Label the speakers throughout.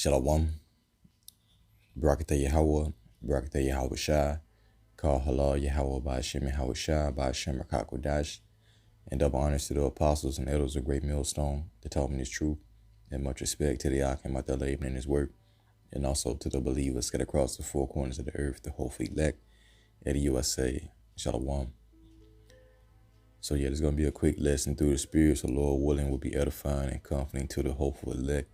Speaker 1: Shalom, Barakatah Yahweh, Barakatah Yahweh Shai, Kal Halal Yahweh Ba'ashem Yahweh Shai, Ba'ashem Rakakwadash, and double honors to the apostles and elders of Great Millstone that taught me this truth, and much respect to the Akim Athalab in his work, and also to the believers scattered across the four corners of the earth, the whole elect, at the USA. Shalom. So yeah, there's going to be a quick lesson through the Spirit, so Lord willing will be edifying and comforting to the hopeful elect,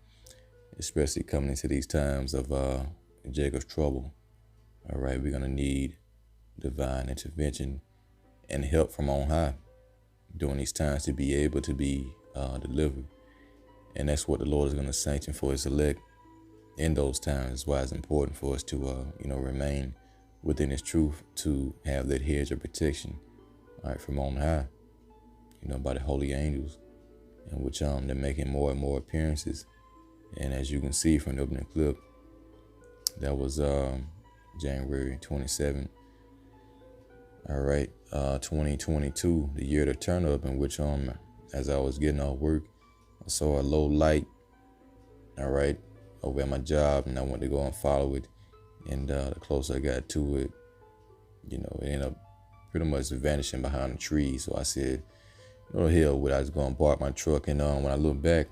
Speaker 1: especially coming into these times of Jacob's trouble. All right, we're going to need divine intervention and help from on high during these times to be able to be delivered. And that's what the Lord is going to sanction for his elect in those times. That's why it's important for us to, remain within his truth, to have that hedge of protection, all right, from on high, by the holy angels, in which they're making more and more appearances. And as you can see from the opening clip, that was January 27th, all right, 2022, the year of the turn up, in which as I was getting off work, I saw a low light, all right, over at my job, and I went to go and follow it. And the closer I got to it, it ended up pretty much vanishing behind the trees. So I said, no hell with it. I was going to park my truck, and when I looked back,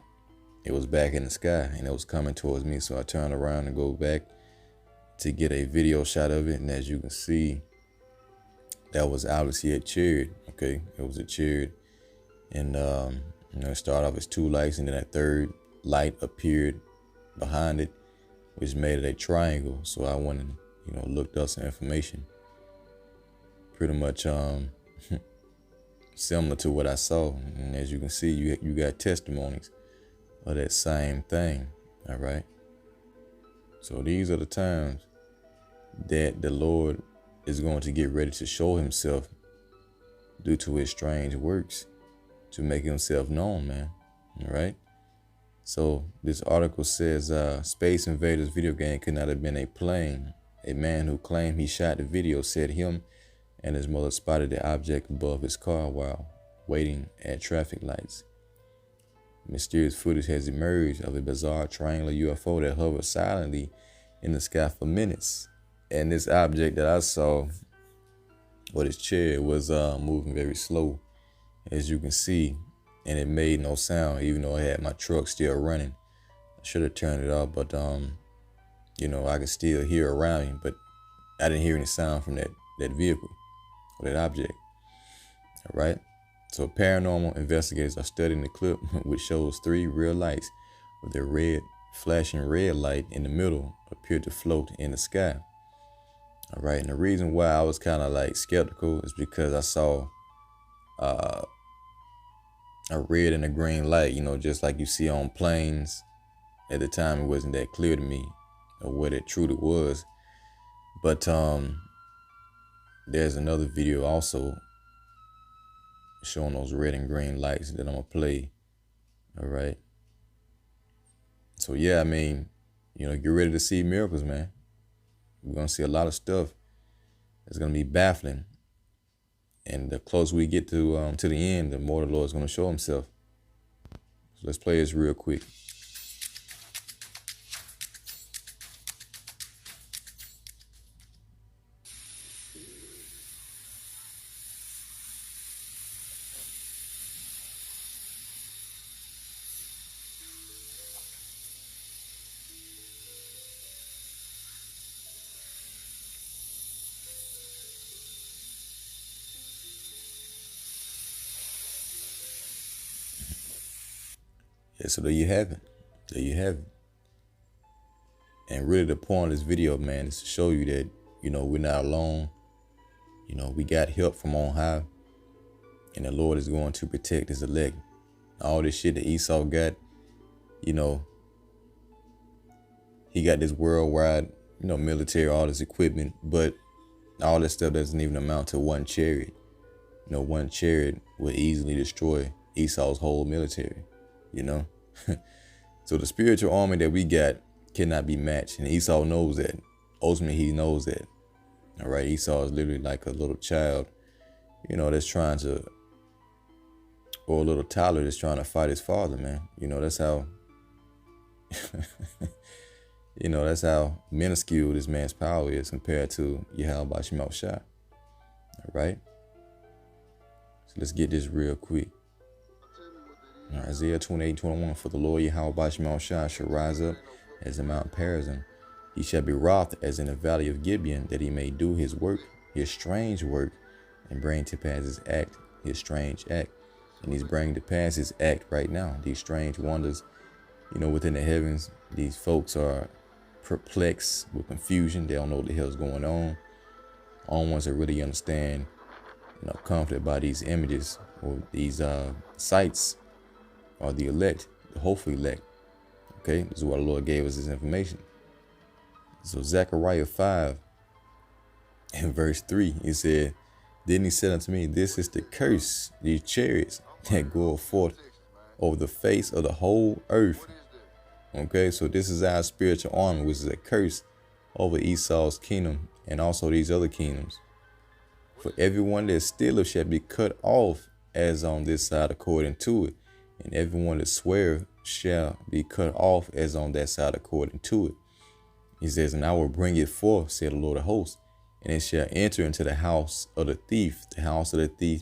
Speaker 1: it was back in the sky, and it was coming towards me. So I turned around and go back to get a video shot of it. And as you can see, that was obviously a chariot. Okay, it was a chariot, and it started off as two lights, and then a third light appeared behind it, which made it a triangle. So I went and looked up some information, pretty much similar to what I saw. And as you can see, you got testimonies of that same thing. All right. So these are the times that the Lord is going to get ready to show himself due to his strange works, to make himself known, man. All right. So this article says Space Invaders video game could not have been a plane. A man who claimed he shot the video said him and his mother spotted the object above his car while waiting at traffic lights. Mysterious footage has emerged of a bizarre triangular UFO that hovered silently in the sky for minutes. And this object that I saw, or this chair, was moving very slow, as you can see. And it made no sound, even though I had my truck still running. I should have turned it off, but I could still hear around me, but I didn't hear any sound from that vehicle or that object. All right. So paranormal investigators are studying the clip, which shows three real lights with a flashing red light in the middle appear to float in the sky. All right. And the reason why I was kind of like skeptical is because I saw a red and a green light, just like you see on planes. At the time, it wasn't that clear to me or what it truly was. But there's another video also showing those red and green lights that I'm going to play. All right. So, yeah, I mean, get ready to see miracles, man. We're going to see a lot of stuff that's going to be baffling. And the closer we get to the end, the more the Lord's going to show himself. So let's play this real quick. Yeah, so there you have it. There you have it. And really the point of this video, man, is to show you that, we're not alone. We got help from on high. And the Lord is going to protect his elect. All this shit that Esau got, he got this worldwide, military, all this equipment, but all this stuff doesn't even amount to one chariot. One chariot would easily destroy Esau's whole military, So the spiritual army that we got cannot be matched. And Esau knows that. Ultimately, he knows that. All right. Esau is literally like a little child, that's trying to, or a little toddler that's trying to fight his father, man. That's how That's how minuscule this man's power is compared to Yahweh Shema Shai. All right. So let's get this real quick. Isaiah 28:21. For the Lord Yahweh Shema Shai shall rise up as the Mount Perazim. He shall be wroth as in the valley of Gibeon, that he may do his work, his strange work, and bring to pass his act, his strange act. And he's bringing to pass his act right now. These strange wonders, within the heavens. These folks are perplexed with confusion. They don't know what the hell's going on. Only ones that really understand, comforted by these images or these sights are the elect, the hopeful elect. Okay, this is why the Lord gave us this information. So Zechariah 5 and verse 3, he said, Then he said unto me, This is the curse, these chariots that go forth over the face of the whole earth. Okay, so this is our spiritual army, which is a curse over Esau's kingdom and also these other kingdoms. For everyone that stealeth shall be cut off as on this side according to it, and everyone that sweareth shall be cut off as on that side according to it. He says, And I will bring it forth, said the Lord of hosts, and it shall enter into the house of the thief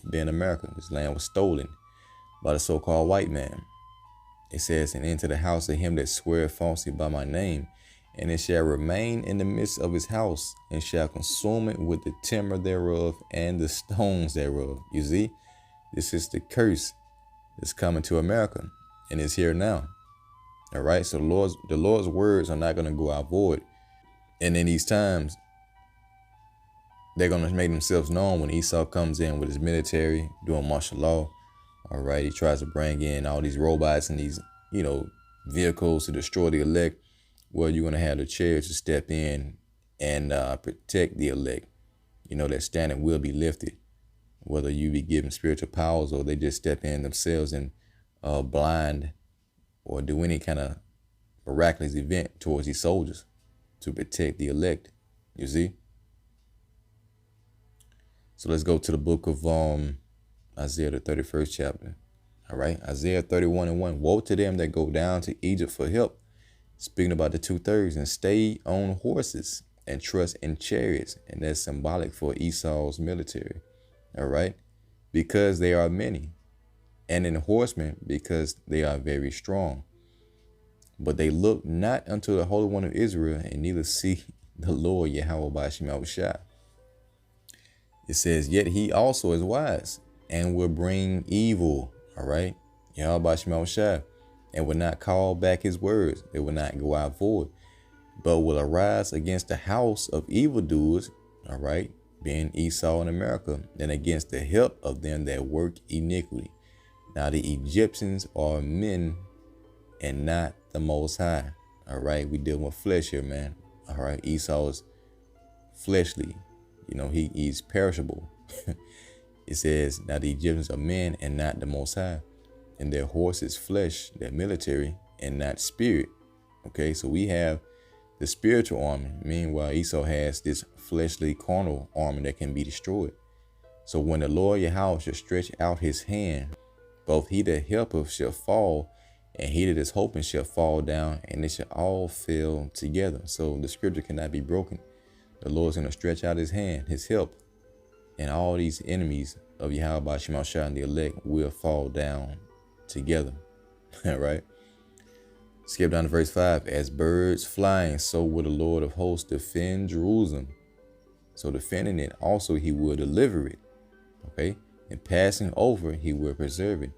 Speaker 1: being America. This land was stolen by the so-called white man. It says, And into the house of him that sweareth falsely by my name, and it shall remain in the midst of his house, and shall consume it with the timber thereof and the stones thereof. You see, this is the curse that's coming to America, and it's here now. All right, so the Lord's words are not going to go out void. And in these times, they're going to make themselves known when Esau comes in with his military, doing martial law. All right, he tries to bring in all these robots and these, vehicles to destroy the elect. Well, you're going to have the chariots to step in and protect the elect. That standard will be lifted. Whether you be given spiritual powers or they just step in themselves and blind or do any kind of miraculous event towards these soldiers to protect the elect. You see? So let's go to the book of Isaiah, the 31st chapter. All right, Isaiah 31:1. Woe to them that go down to Egypt for help. Speaking about the 2/3, and stay on horses and trust in chariots. And that's symbolic for Esau's military. All right, because they are many, and in horsemen because they are very strong. But they look not unto the Holy One of Israel, and neither see the Lord Yahweh by Shema Shai. It says, Yet he also is wise, and will bring evil. All right, Yahweh by Shema Shai, and will not call back his words. They will not go out void, but will arise against the house of evildoers. All right, being Esau in America, and against the help of them that work iniquity. Now the Egyptians are men and not the Most High. All right, we deal with flesh here, man. All right, Esau is fleshly. He's perishable. It says, Now the Egyptians are men and not the Most High, and their horse is flesh, their military, and not spirit. Okay, so we have the spiritual army. Meanwhile, Esau has this fleshly, carnal army that can be destroyed. So when the Lord Yahweh shall stretch out his hand, both he that helpeth shall fall, and he that is hoping shall fall down, and they shall all fail together. So the scripture cannot be broken. The Lord's going to stretch out his hand, his help, and all these enemies of Yahweh Shema Shai and the elect will fall down together. All right. Skip down to verse 5. As birds flying, so will the Lord of hosts defend Jerusalem. So defending it, also he will deliver it. Okay. And passing over, he will preserve it.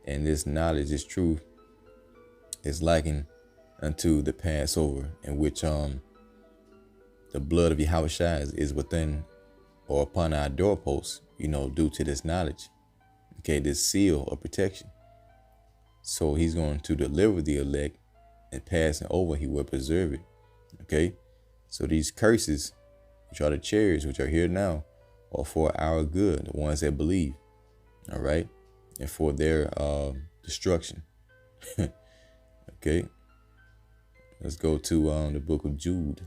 Speaker 1: And this knowledge, this truth, is likened unto the Passover, in which the blood of Yahweh Shai is within or upon our doorposts, due to this knowledge. Okay, this seal of protection. So he's going to deliver the elect, and passing over, he will preserve it. Okay, so these curses, which are the chariots, which are here now, are for our good, the ones that believe. All right, and for their destruction. Okay, let's go to the book of Jude.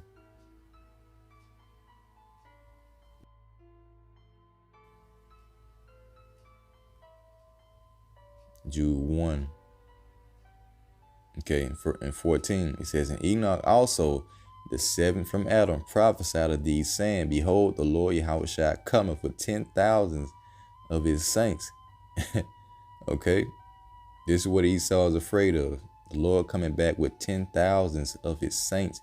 Speaker 1: Jude 1 Okay, in 14, it says, and Enoch also, the seventh from Adam, prophesied of these, saying, behold, the Lord Yahushua cometh with 10,000s of his saints. Okay, this is what Esau is afraid of. The Lord coming back with 10,000s of his saints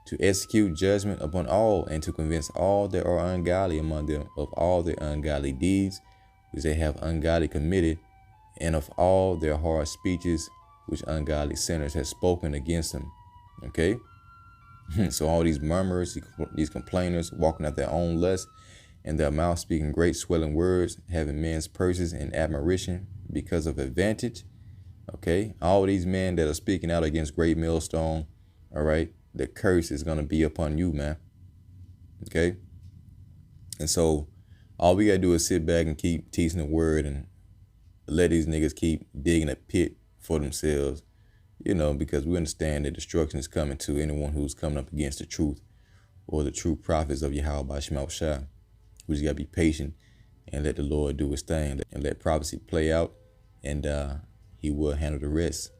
Speaker 1: to execute judgment upon all, and to convince all that are ungodly among them of all their ungodly deeds which they have ungodly committed, and of all their hard speeches which ungodly sinners have spoken against him. Okay? So all these murmurers, these complainers, walking at their own lust, and their mouth speaking great swelling words, having men's purses in admiration because of advantage. Okay? All these men that are speaking out against great millstone, all right, the curse is going to be upon you, man. Okay? And so all we got to do is sit back and keep teaching the word and let these niggas keep digging a pit for themselves, because we understand that destruction is coming to anyone who's coming up against the truth or the true prophets of Yahweh Bashim Shah. We just got to be patient and let the Lord do his thing and let prophecy play out, and he will handle the rest.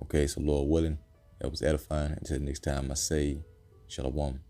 Speaker 1: Okay, so Lord willing, that was edifying. Until next time, I say, Shalom.